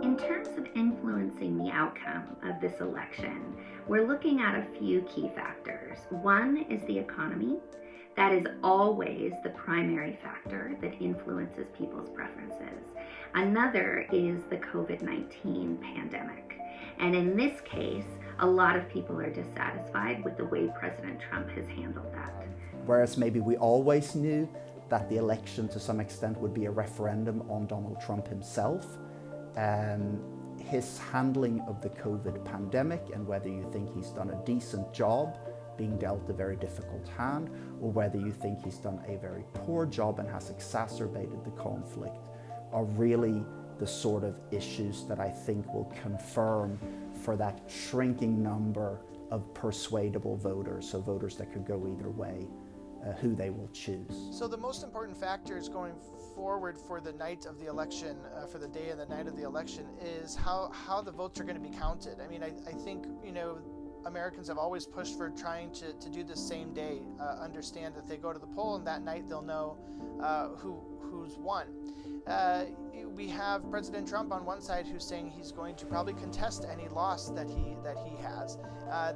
In terms of influencing the outcome of this election, we're looking at a few key factors. One is the economy. That is always the primary factor that influences people's preferences. Another is the COVID-19 pandemic. And in this case, a lot of people are dissatisfied with the way President Trump has handled that. Whereas maybe we always knew that the election to some extent would be a referendum on Donald Trump himself. His handling of the COVID pandemic, and whether you think he's done a decent job being dealt a very difficult hand, or whether you think he's done a very poor job and has exacerbated the conflict, are really the sort of issues that I think will confirm for that shrinking number of persuadable voters, so voters that could go either way, who they will choose. So the most important factors going forward for the night of the election, for the day and the night of the election, is how the votes are going to be counted. I mean, I think, Americans have always pushed for trying to do the same day, understand that they go to the poll and that night they'll know who's won. We have President Trump on one side who's saying he's going to probably contest any loss that he has.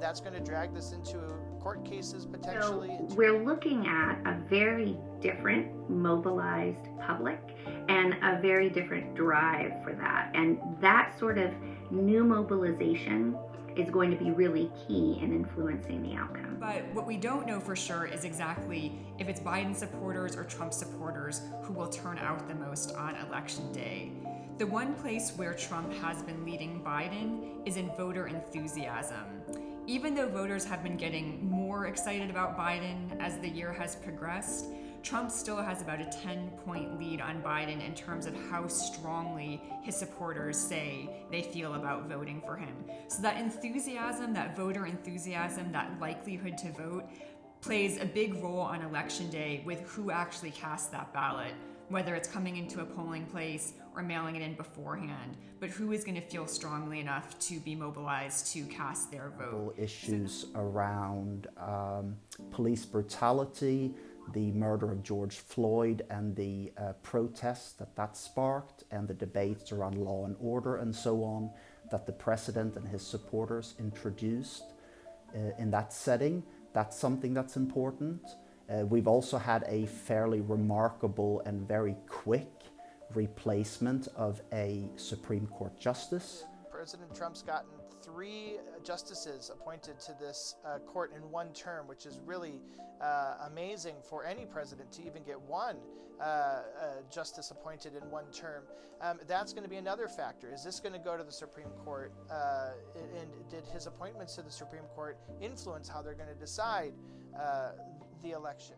That's going to drag this into court cases potentially. So we're looking at a very different mobilized public and a very different drive for that. And that sort of new mobilization is going to be really key in influencing the outcome. But what we don't know for sure is exactly if it's Biden supporters or Trump supporters who will turn out the most on election day. The one place where Trump has been leading Biden is in voter enthusiasm. Even though voters have been getting more excited about Biden as the year has progressed, Trump still has about a 10-point lead on Biden in terms of how strongly his supporters say they feel about voting for him. So that enthusiasm, that voter enthusiasm, that likelihood to vote plays a big role on election day with who actually casts that ballot, whether it's coming into a polling place or mailing it in beforehand, but who is going to feel strongly enough to be mobilized to cast their vote. Issues around police brutality, the murder of George Floyd, and the protests that sparked, and the debates around law and order and so on, that the president and his supporters introduced in that setting. That's something that's important. We've also had a fairly remarkable and very quick replacement of a Supreme Court justice. President Trump's gotten 3 justices appointed to this court in one term, which is really amazing for any president to even get one justice appointed in one term. That's going to be another factor. Is this going to go to the Supreme Court? And did his appointments to the Supreme Court influence how they're going to decide the election?